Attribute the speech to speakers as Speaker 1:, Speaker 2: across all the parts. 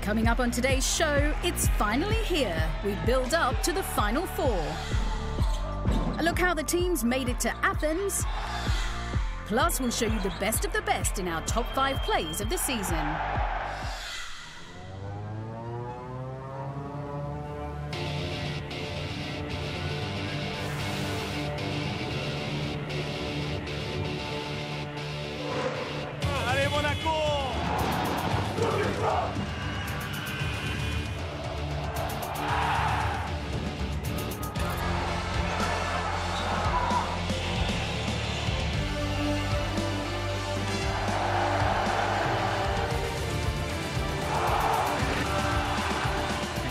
Speaker 1: Coming up on today's show, it's finally here. We build up to the Final Four. A look how the teams made it to Athens. Plus, we'll show you the best of the best in our top 5 plays of the season.
Speaker 2: Allez Monaco!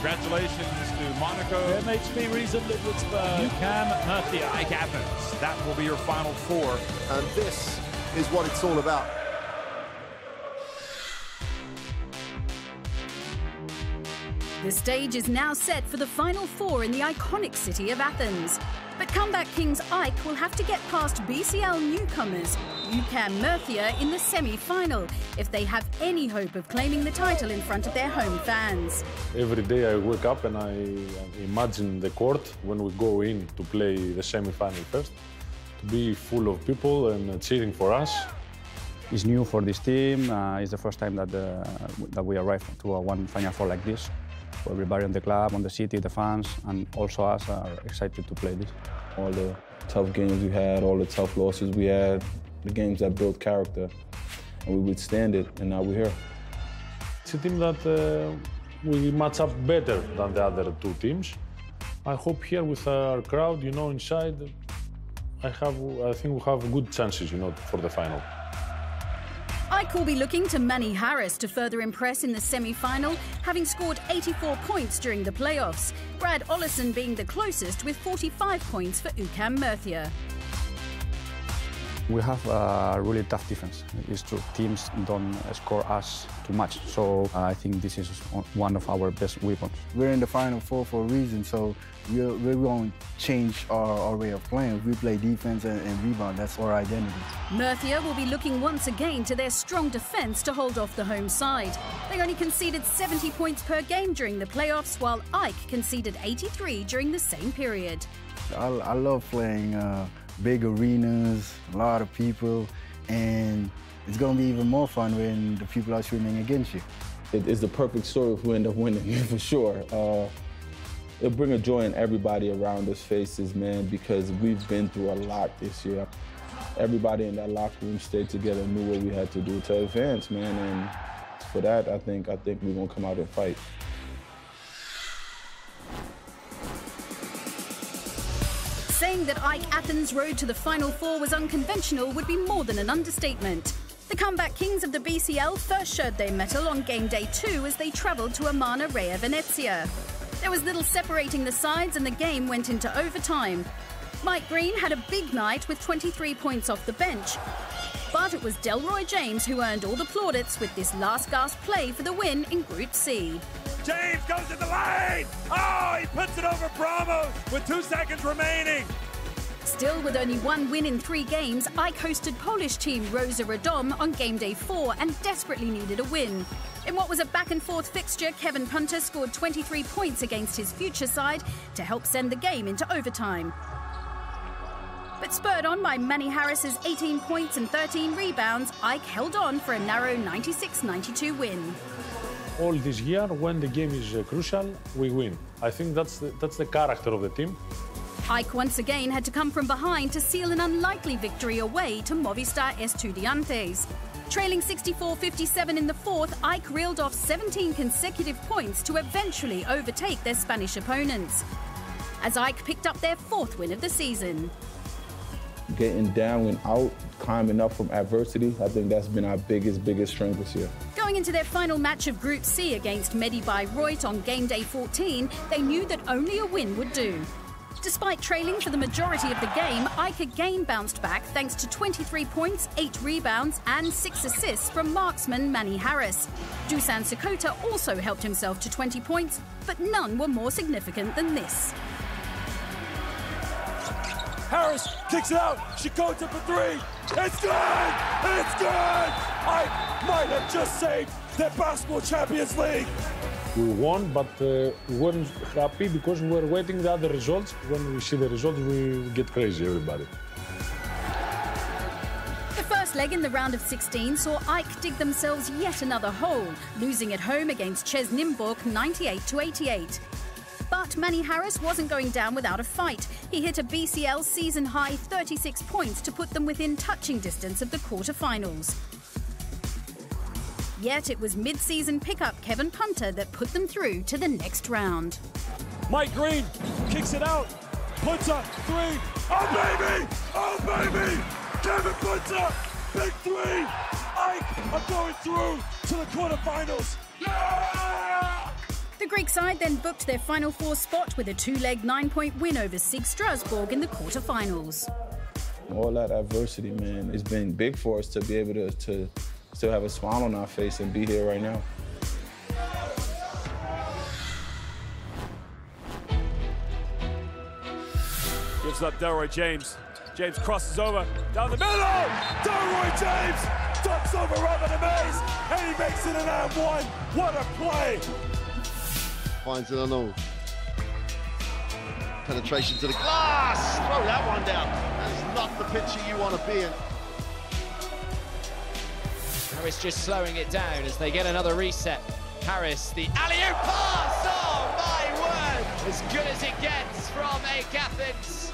Speaker 2: Congratulations to Monaco,
Speaker 3: MHP Riesen, Ludwigsburg,
Speaker 2: UCAM, Murcia, AEK Athens. That will be your Final Four.
Speaker 4: And this is what it's all about.
Speaker 1: The stage is now set for the Final Four in the iconic city of Athens. But comeback kings AEK will have to get past BCL newcomers, UCAM Murcia, in the semi-final if they have any hope of claiming the title in front of their home fans.
Speaker 5: Every day I wake up and I imagine the court when we go in to play the semi-final first, to be full of people and cheering for us.
Speaker 6: It's new for this team. It's the first time that we arrive to a one Final Four like this. So everybody in the club, on the city, the fans, and also us are excited to play this.
Speaker 7: All the tough games we had, all the tough losses we had, the games that built character, and we withstand it, and now we're here.
Speaker 5: It's a team that we match up better than the other two teams. I hope here with our crowd, inside, I think we have good chances, for the final.
Speaker 1: AEK will be looking to Manny Harris to further impress in the semi-final, having scored 84 points during the playoffs. Brad Ollison being the closest with 45 points for UCAM Murcia.
Speaker 6: We have a really tough defense. It's true. Teams don't score us too much, so I think this is one of our best weapons.
Speaker 8: We're in the Final Four for a reason, so we won't change our way of playing. We play defense and rebound. That's our identity.
Speaker 1: Murcia will be looking once again to their strong defence to hold off the home side. They only conceded 70 points per game during the playoffs, while AEK conceded 83 during the same period.
Speaker 8: I love playing big arenas, a lot of people, and it's going to be even more fun when the people are shooting against you.
Speaker 7: It's the perfect story if we end up winning, for sure. It'll bring a joy in everybody around us faces, man, because we've been through a lot this year. Everybody in that locker room stayed together and knew what we had to do to advance, man, and for that, I think we're going to come out and fight.
Speaker 1: Saying that AEK Athens' road to the Final Four was unconventional would be more than an understatement. The comeback kings of the BCL first showed their mettle on game day 2 as they travelled to Amana Reia Venezia. There was little separating the sides and the game went into overtime. Mike Green had a big night with 23 points off the bench. But it was Delroy James who earned all the plaudits with this last-gasp play for the win in Group C.
Speaker 2: James goes to the lane! Oh, he puts it over Bramos with 2 seconds remaining.
Speaker 1: Still, with only one win in 3 games, AEK hosted Polish team Rosa Radom on game day 4 and desperately needed a win. In what was a back-and-forth fixture, Kevin Punter scored 23 points against his future side to help send the game into overtime. But spurred on by Manny Harris's 18 points and 13 rebounds, AEK held on for a narrow 96-92 win.
Speaker 5: All this year, when the game is crucial, we win. I think that's the character of the team.
Speaker 1: AEK once again had to come from behind to seal an unlikely victory away to Movistar Estudiantes. Trailing 64-57 in the fourth, AEK reeled off 17 consecutive points to eventually overtake their Spanish opponents, as AEK picked up their 4th win of the season.
Speaker 7: Getting down and out, climbing up from adversity, I think that's been our biggest strength this year.
Speaker 1: Going into their final match of Group C against Medi Bayreuth on game day 14, they knew that only a win would do. Despite trailing for the majority of the game, AEK again bounced back thanks to 23 points, 8 rebounds and 6 assists from marksman Manny Harris. Dusan Sakota also helped himself to 20 points, but none were more significant than this.
Speaker 2: Harris kicks it out. Shikota for 3. It's good! It's good! AEK might have just saved their Basketball Champions League.
Speaker 5: We won, but we weren't happy because we were waiting the other results. When we see the results, we get crazy, everybody.
Speaker 1: The first leg in the round of 16 saw AEK dig themselves yet another hole, losing at home against Ches Nimborg 98-88. But Manny Harris wasn't going down without a fight. He hit a BCL season-high 36 points to put them within touching distance of the quarterfinals. Yet it was mid-season pickup Kevin Punter that put them through to the next round.
Speaker 2: Mike Green kicks it out. Punter, three. Oh, baby! Oh, baby! Kevin Punter, big three! AEK are going through to the quarterfinals. Yeah!
Speaker 1: The Greek side then booked their Final Four spot with a two-leg 9-point win over SIG Strasbourg in the quarterfinals.
Speaker 7: All that adversity, man, it's been big for us to be able to still have a smile on our face and be here right now.
Speaker 2: Gives up Delroy James. James crosses over, down the middle! Delroy James ducks over Robert Amaze, and he makes it an and one. What a play!
Speaker 4: Finds it on all. Penetration to the glass. Throw that one down. That is not the picture you want to be in.
Speaker 9: Harris just slowing it down as they get another reset. Harris, the alley-oop pass! Oh my word! As good as it gets from AEK Athens.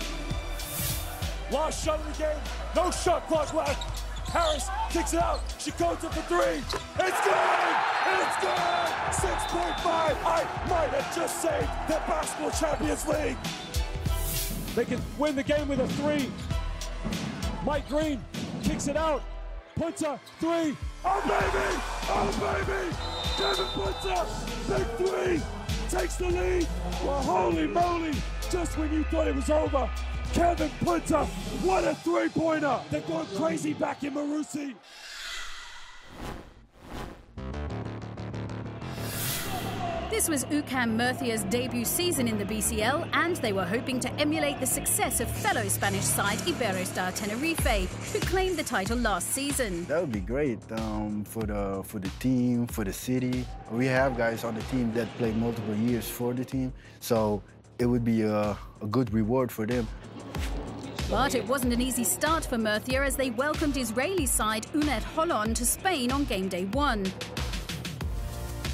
Speaker 2: Last shot of the game, no shot clock left. Harris kicks it out, Shikoda for three. It's good! It's good! 6.5. I might have just saved the Basketball Champions League. They can win the game with a three. Mike Green kicks it out. Punter, three. Oh, baby! Oh, baby! Kevin Punter, big three, takes the lead. Well, holy moly, just when you thought it was over, Kevin Punter, what a three-pointer. They're going crazy back in Marusi.
Speaker 1: This was UCAM Murcia's debut season in the BCL, and they were hoping to emulate the success of fellow Spanish side Iberostar Tenerife, who claimed the title last season.
Speaker 8: That would be great for the team, for the city. We have guys on the team that play multiple years for the team, so it would be a good reward for them.
Speaker 1: But it wasn't an easy start for Murcia as they welcomed Israeli side Unet Holon to Spain on game day 1.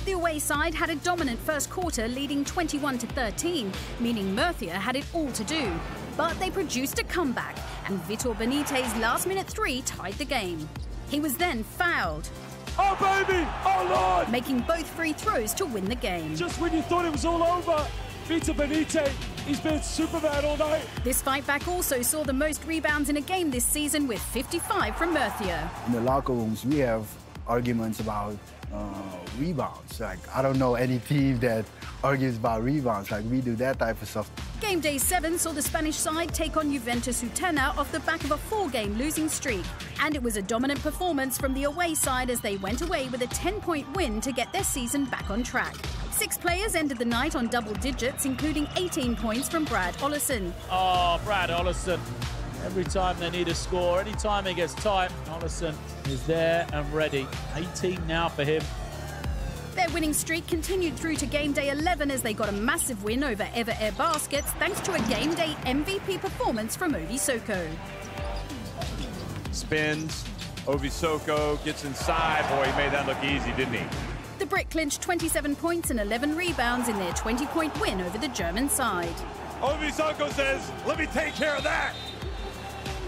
Speaker 1: The away side had a dominant first quarter, leading 21-13, meaning Murcia had it all to do. But they produced a comeback, and Vitor Benitez's last-minute three tied the game. He was then fouled.
Speaker 2: Oh, baby! Oh, Lord!
Speaker 1: Making both free throws to win the game.
Speaker 2: Just when you thought it was all over, Vitor Benitez, he's been Superman all night.
Speaker 1: This fight back also saw the most rebounds in a game this season with 55 from Murcia.
Speaker 8: In the locker rooms, we have arguments about rebounds. Like, I don't know any team that argues about rebounds. Like, we do that type of stuff.
Speaker 1: Game day 7 saw the Spanish side take on Juventus Utena off the back of a 4-game losing streak. And it was a dominant performance from the away side as they went away with a 10-point win to get their season back on track. 6 players ended the night on double digits, including 18 points from Brad Ollison.
Speaker 3: Oh, Brad Ollison. Every time they need a score, any time it gets tight, Ollison is there and ready. 18 now for him.
Speaker 1: Their winning streak continued through to game day 11 as they got a massive win over Ever Air Baskets thanks to a game day MVP performance from Ovi Soko.
Speaker 10: Spins, Ovi Soko gets inside. Boy, he made that look easy, didn't he?
Speaker 1: The Brit clinched 27 points and 11 rebounds in their 20-point win over the German side.
Speaker 2: Ovi Soko says, let me take care of that.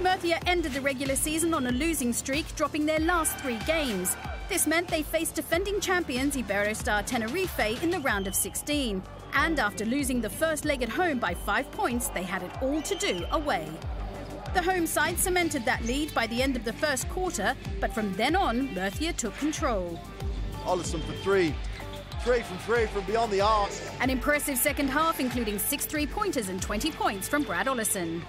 Speaker 1: Murcia ended the regular season on a losing streak, dropping their last 3 games. This meant they faced defending champions Iberostar Tenerife in the round of 16. And after losing the first leg at home by 5 points, they had it all to do away. The home side cemented that lead by the end of the first quarter, but from then on, Murcia took control.
Speaker 4: Ollison for three. 3 from 3 from beyond the arc.
Speaker 1: An impressive second half, including 6 3-pointers and 20 points from Brad Ollison.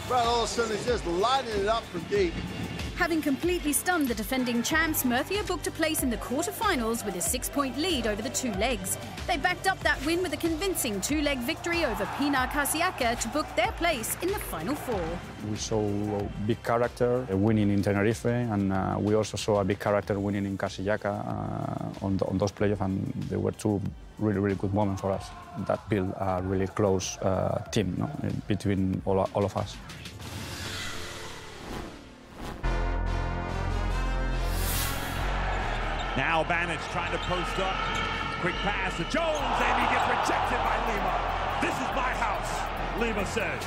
Speaker 4: Brad Ollison is just lining it up from deep.
Speaker 1: Having completely stunned the defending champs, Murcia booked a place in the quarter-finals with a 6-point lead over the two legs. They backed up that win with a convincing two-leg victory over Pinar Casiaca to book their place in the Final Four.
Speaker 6: We saw a big character winning in Tenerife, and we also saw a big character winning in Casiaca on those playoffs, and they were two really, really good moments for us. That built a really close team, no, between all of us.
Speaker 10: Now Banic trying to post up. Quick pass to Jones, and he gets rejected by Lima. This is my house, Lima says.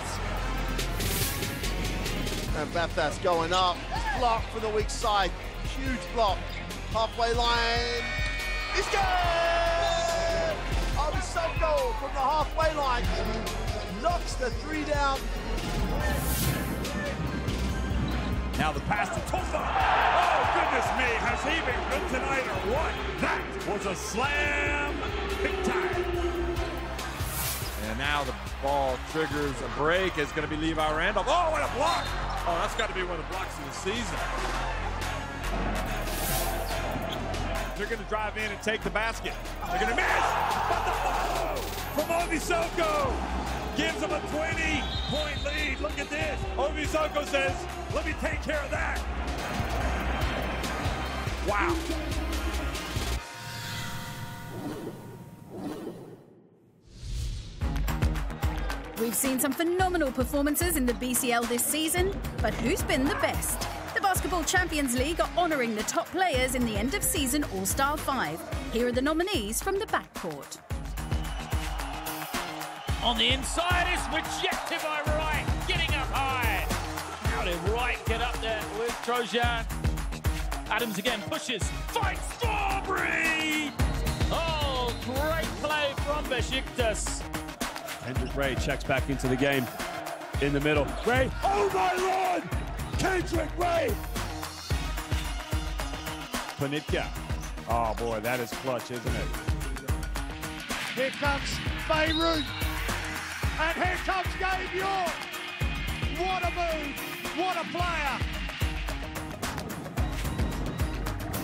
Speaker 4: And Bethas going up. Block from the weak side. Huge block. Halfway line. It's good! Obisoko from the halfway line. Knocks the three down.
Speaker 10: Now the pass to Tosa. Oh, goodness me. Has he been good tonight or what? That was a slam. Big time.
Speaker 11: And now the ball triggers a break. It's going to be Levi Randolph. Oh, what a block. Oh, that's got to be one of the blocks of the season. They're going to drive in and take the basket. They're going to miss. But the ball from Obisoko gives them a 20-point lead. Look at this. Obisoko says, let me take care of that. Wow.
Speaker 1: We've seen some phenomenal performances in the BCL this season, but who's been the best? The Basketball Champions League are honouring the top players in the end-of-season All-Star 5. Here are the nominees from the backcourt.
Speaker 3: On the inside, it's rejected by Wright, getting up high. How did Wright get up there with Trojan? Adams again pushes, fights Strawberry! Oh, great play from Besiktas.
Speaker 10: Kendrick Ray checks back into the game in the middle. Ray, oh my Lord! Kendrick Ray! Panitka. Oh boy, that is clutch, isn't it?
Speaker 4: Here comes Beirut. And here comes Gabe York. What a move. What a player.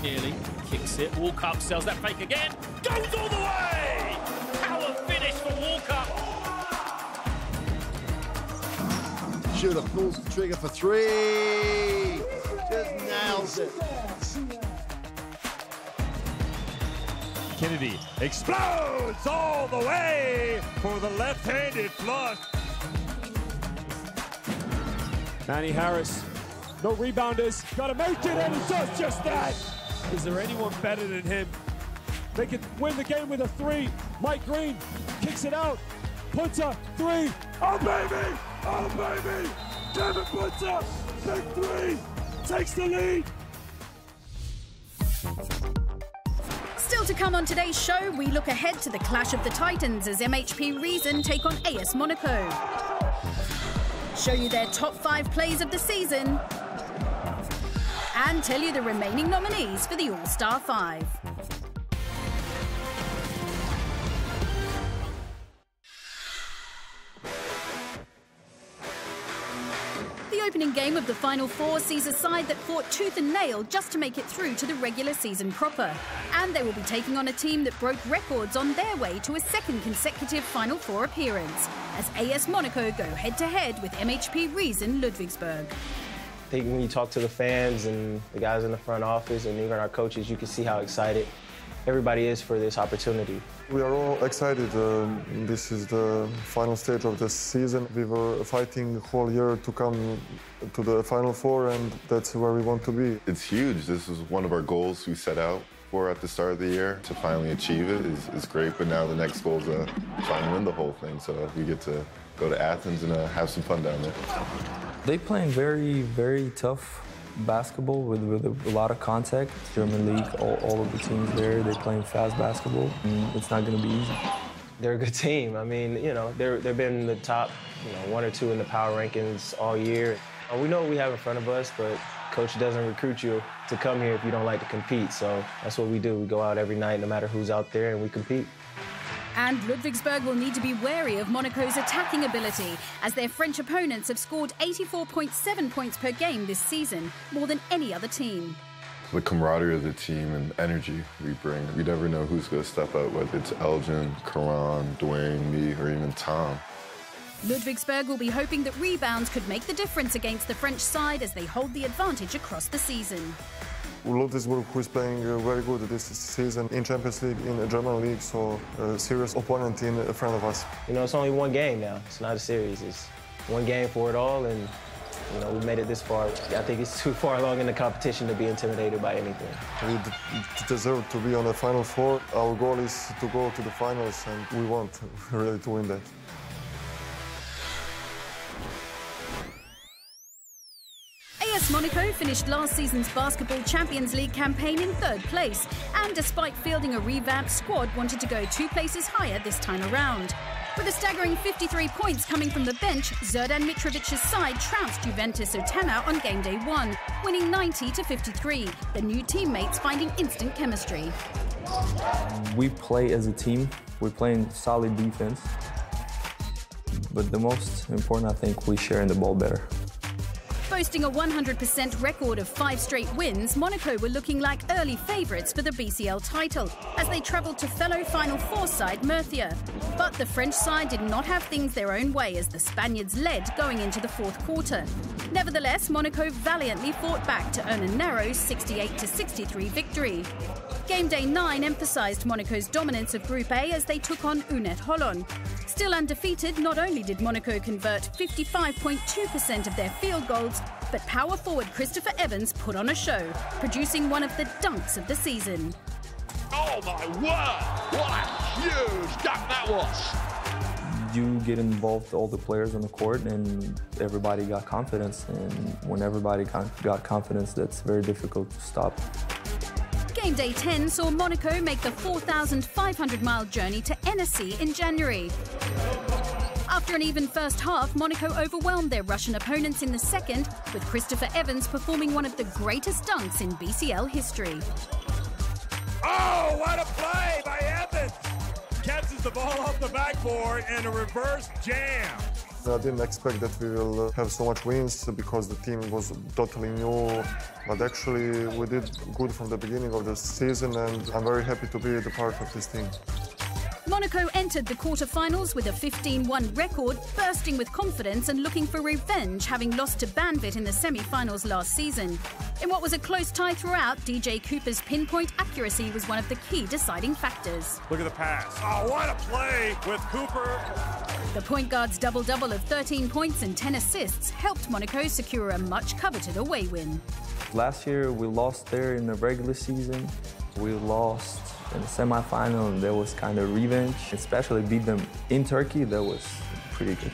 Speaker 3: Nearly kicks it. Walkup sells that fake again. Goes all the way! Power finish for Walkup.
Speaker 4: Shooter pulls the trigger for three. Just nails it.
Speaker 10: Kennedy explodes all the way for the left-handed flush. Manny Harris, no rebounders, gotta make it, and he does just that. Is there anyone better than him? They could win the game with a three. Mike Green kicks it out, puts a three. Oh baby, oh baby. Kevin puts a big three, takes the lead.
Speaker 1: Still to come on today's show, we look ahead to the clash of the Titans as MHP Reason take on AS Monaco. Show you their top 5 plays of the season and tell you the remaining nominees for the All-Star 5. The opening game of the Final Four sees a side that fought tooth and nail just to make it through to the regular season proper. And they will be taking on a team that broke records on their way to a second consecutive Final Four appearance, as AS Monaco go head-to-head with MHP Reason Ludwigsburg.
Speaker 12: I think when you talk to the fans and the guys in the front office and even our coaches, you can see how excited everybody is for this opportunity.
Speaker 13: We are all excited. This is the final stage of the season. We were fighting the whole year to come to the Final Four, and that's where we want to be.
Speaker 14: It's huge. This is one of our goals we set out for at the start of the year. To finally achieve it is great, but now the next goal is to try and win the whole thing, so we get to go to Athens and have some fun down there.
Speaker 15: They playing very, very tough basketball with a lot of contact. German league, all of the teams there, they're playing fast basketball, and it's not going to be easy.
Speaker 12: They're a good team. I mean, you know, they've been in the top, 1 or 2 in the power rankings all year. We know what we have in front of us, but coach doesn't recruit you to come here if you don't like to compete. So that's what we do. We go out every night, no matter who's out there, and we compete.
Speaker 1: And Ludwigsburg will need to be wary of Monaco's attacking ability, as their French opponents have scored 84.7 points per game this season, more than any other team.
Speaker 14: The camaraderie of the team and energy we bring, we never know who's going to step up, whether it's Elgin, Karan, Dwayne, me, or even Tom.
Speaker 1: Ludwigsburg will be hoping that rebounds could make the difference against the French side as they hold the advantage across the season.
Speaker 13: Ludwigsburg, who is playing very good this season in Champions League, in the German League, so a serious opponent in front of us.
Speaker 12: You know, it's only one game now. It's not a series. It's one game for it all, and you know, we made it this far. I think it's too far along in the competition to be intimidated by anything.
Speaker 13: We deserve to be on the Final Four. Our goal is to go to the finals, and we want really to win that.
Speaker 1: AS Monaco finished last season's Basketball Champions League campaign in 3rd place, and despite fielding a revamped squad, wanted to go 2 places higher this time around. With a staggering 53 points coming from the bench, Zerdan Mitrovic's side trounced Juventus Otana on game day 1, winning 90-53, the new teammates finding instant chemistry.
Speaker 15: We play as a team, we're playing solid defense, but the most important, I think, we're sharing the ball better.
Speaker 1: Boasting a 100% record of 5 straight wins, Monaco were looking like early favourites for the BCL title as they travelled to fellow Final Four side Murcia. But the French side did not have things their own way as the Spaniards led going into the 4th quarter. Nevertheless, Monaco valiantly fought back to earn a narrow 68-63 victory. Game day 9 emphasised Monaco's dominance of Group A as they took on Unet Holon. Still undefeated, not only did Monaco convert 55.2% of their field goals, but power forward Christopher Evans put on a show, producing one of the dunks of the season.
Speaker 16: Oh my word! What a huge dunk that was!
Speaker 15: You get involved, all the players on the court, and everybody got confidence. And when everybody got confidence, that's very difficult to stop.
Speaker 1: Game day 10 saw Monaco make the 4,500-mile journey to Annecy in January. After an even first half, Monaco overwhelmed their Russian opponents in the second, with Christopher Evans performing one of the greatest dunks in BCL history.
Speaker 11: Oh, what a play by Evans! Catches the ball off the backboard and a reverse jam.
Speaker 13: I didn't expect that we will have so much wins because the team was totally new, but actually we did good from the beginning of the season, and I'm very happy to be the part of this team.
Speaker 1: Monaco entered the quarter-finals with a 15-1 record, bursting with confidence and looking for revenge, having lost to Banvit in the semi-finals last season. In what was a close tie throughout, DJ Cooper's pinpoint accuracy was one of the key deciding factors.
Speaker 11: Look at the pass. Oh, what a play with Cooper.
Speaker 1: The point guard's double-double of 13 points and 10 assists helped Monaco secure a much-coveted away win.
Speaker 15: Last year, we lost there in the regular season. We lost in the semi-final, and there was kind of revenge. Especially beat them in Turkey, that was pretty good.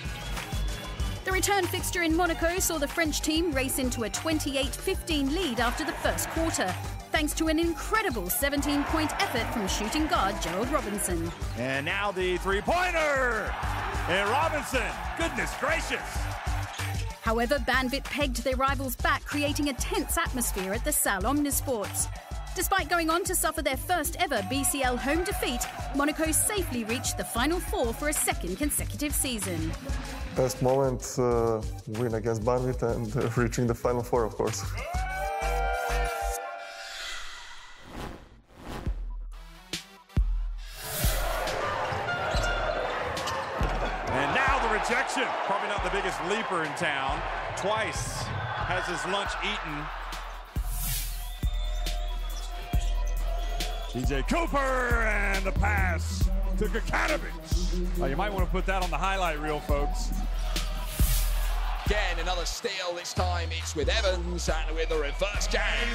Speaker 1: The return fixture in Monaco saw the French team race into a 28-15 lead after the first quarter, thanks to an incredible 17-point effort from shooting guard Gerald Robinson.
Speaker 11: And now the three-pointer! And Robinson, goodness gracious!
Speaker 1: However, Banvit pegged their rivals back, creating a tense atmosphere at the Salle Omnisports. Despite going on to suffer their first ever BCL home defeat, Monaco safely reached the Final Four for a second consecutive season.
Speaker 13: Best moment, win against Banvit and reaching the Final Four, of course.
Speaker 11: And now the rejection. Probably not the biggest leaper in town. Twice has his lunch eaten. DJ Cooper and the pass to Kakanovich. You might want to put that on the highlight reel, folks.
Speaker 16: Again, another steal. This time it's with Evans and with a reverse jam.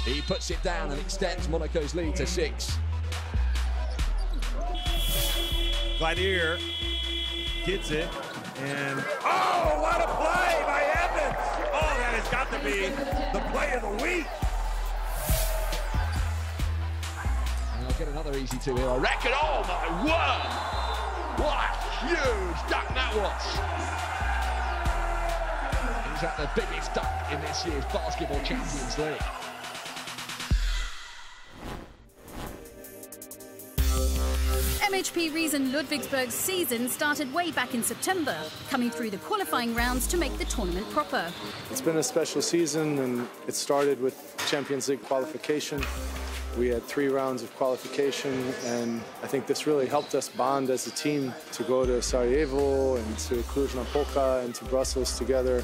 Speaker 16: He puts it down and extends Monaco's lead to 6.
Speaker 11: Gladier gets it, and oh, what a play by Evans! Oh, that has got to be the play of the week.
Speaker 16: And I'll get another easy 2 here, I reckon. Oh my word! What a huge dunk that was! Is that the biggest dunk in this year's Basketball Champions League?
Speaker 1: MHP reason Ludwigsburg's season started way back in September, coming through the qualifying rounds to make the tournament proper.
Speaker 17: It's been a special season, and it started with Champions League qualification. We had 3 rounds of qualification, and I think this really helped us bond as a team to go to Sarajevo and to Cluj-Napoca and to Brussels together.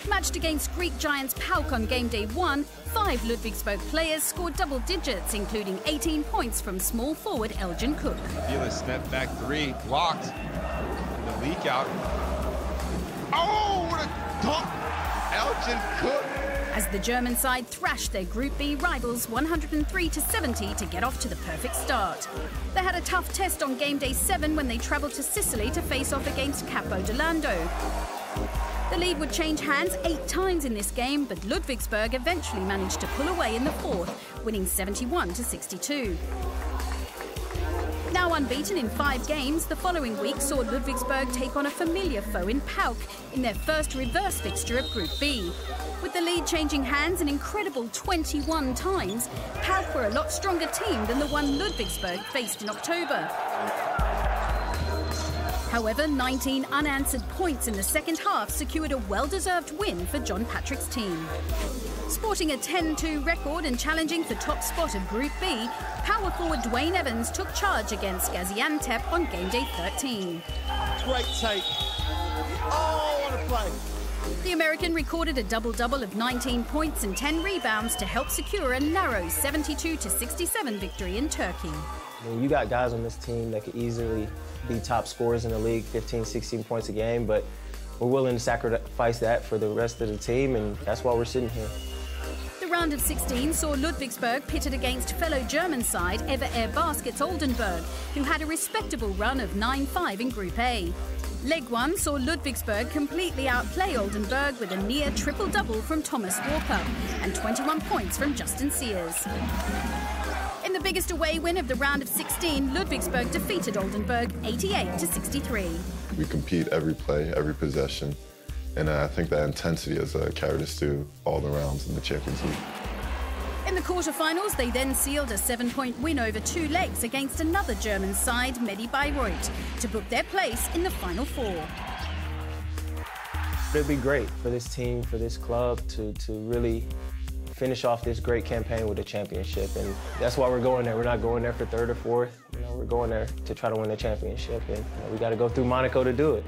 Speaker 1: Matched against Greek giants PAOK on game day 1, 5 Ludwigsburg players scored double digits, including 18 points from small forward Elgin Cook.
Speaker 18: Vila step back 3, blocked. The leak out. Oh, what a dunk! Elgin Cook.
Speaker 1: As the German side thrashed their Group B rivals 103-70 to get off to the perfect start. They had a tough test on game day 7 when they travelled to Sicily to face off against Capo Delando. The lead would change hands 8 times in this game, but Ludwigsburg eventually managed to pull away in the 4th, winning 71-62. Now unbeaten in 5 games, the following week saw Ludwigsburg take on a familiar foe in PAOK in their first reverse fixture of Group B. With the lead changing hands an incredible 21 times, PAOK were a lot stronger team than the one Ludwigsburg faced in October. However, 19 unanswered points in the second half secured a well-deserved win for John Patrick's team. Sporting a 10-2 record and challenging for top spot of Group B, power forward Dwayne Evans took charge against Gaziantep on game day 13.
Speaker 4: Great take. Oh, what a play.
Speaker 1: The American recorded a double-double of 19 points and 10 rebounds to help secure a narrow 72-67 victory in Turkey.
Speaker 12: I mean, you got guys on this team that could easily be top scorers in the league, 15, 16 points a game, but we're willing to sacrifice that for the rest of the team, and that's why we're sitting here.
Speaker 1: The round of 16 saw Ludwigsburg pitted against fellow German side Ever Air Baskets Oldenburg, who had a respectable run of 9-5 in Group A. Leg 1 saw Ludwigsburg completely outplay Oldenburg with a near triple-double from Thomas Walker and 21 points from Justin Sears. In the biggest away win of the round of 16, Ludwigsburg defeated Oldenburg 88-63.
Speaker 14: We compete every play, every possession, and I think that intensity has carried us through all the rounds in the Champions League.
Speaker 1: In the quarterfinals, they then sealed a 7-point win over 2 legs against another German side, Medi Bayreuth, to book their place in the Final 4.
Speaker 12: It'd be great for this team, for this club to really finish off this great campaign with a championship, and that's why we're going there. We're not going there for 3rd or 4th. We're going there to try to win the championship, and we got to go through Monaco to do it.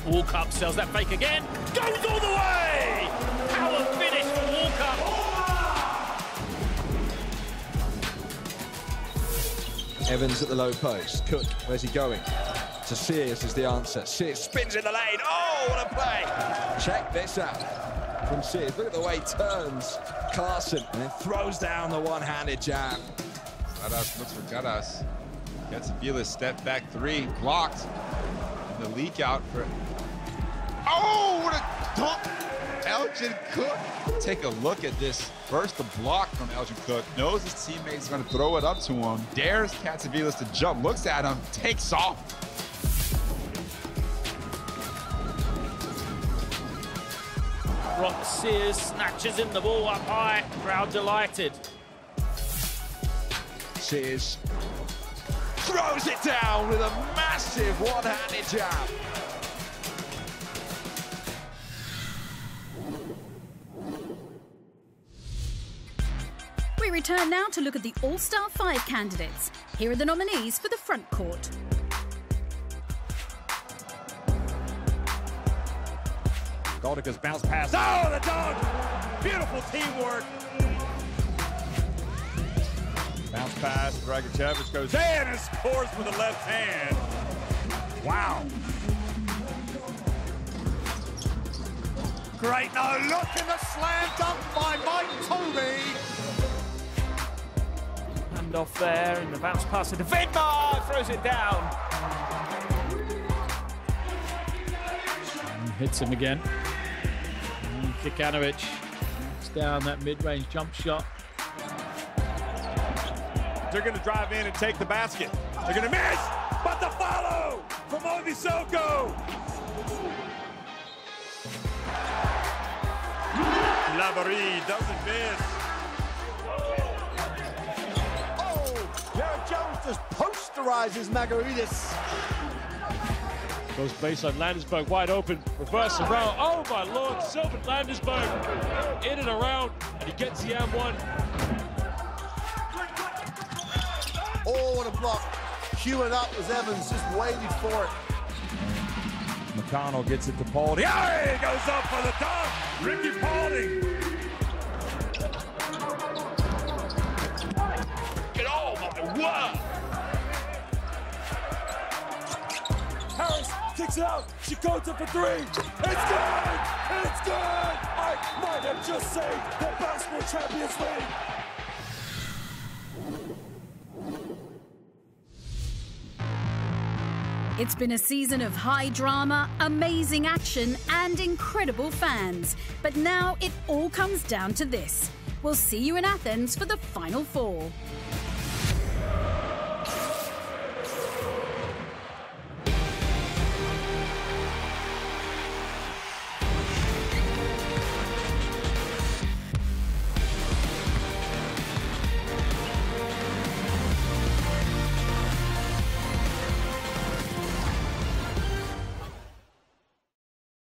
Speaker 3: Walkup sells that fake again, goes all the way! Power finish for Walkup.
Speaker 16: Evans at the low post. Cook, where's he going? To Sears is the answer. Sears spins in the lane. Oh, what a play! Check this out from Sears. Look at the way he turns Clarkson and then throws down the one-handed jam.
Speaker 18: Garas looks for Garas. Gets Vila step back 3, blocked. And the leak out for... Oh, what a dunk! Elgin Cook. Take a look at this. First, the block from Elgin Cook. Knows his teammate's going to throw it up to him. Dares Katsavilas to jump. Looks at him. Takes off.
Speaker 3: Brock Sears snatches in the ball up high. Crowd delighted.
Speaker 16: Sears throws it down with a massive one-handed jab.
Speaker 1: We return now to look at the All-Star 5 candidates. Here are the nominees for the front court.
Speaker 11: Goldica's bounce pass. Oh, the dog! Beautiful teamwork. Bounce pass. Dragachevich goes in and scores with the left hand. Wow. Great. Now look at the slam dunk by Mike Toby.
Speaker 3: Hand off there, and the bounce pass to Vidmar throws it down. And hits him again. And Kikanovic knocks down that mid-range jump shot.
Speaker 11: They're going to drive in and take the basket. They're going to miss, but the follow from Ovisoko. Sabari doesn't miss.
Speaker 4: Jared Jones just posterizes Margaritis.
Speaker 10: Goes baseline, Landesberg wide open, reverse around. Oh my lord, Sylvan Landesberg in and around, and he gets the M1.
Speaker 4: Oh, what a block. Queuing up as Evans just waited for it.
Speaker 11: McConnell gets it to Paulding. Yeah, he goes up for the dunk. Ricky Paulding.
Speaker 3: Oh my word!
Speaker 2: Harris kicks it out. Shikoda for three. It's good! It's good! I might have just saved the Basketball Champions League.
Speaker 1: It's been a season of high drama, amazing action, and incredible fans. But now it all comes down to this. We'll see you in Athens for the Final Four.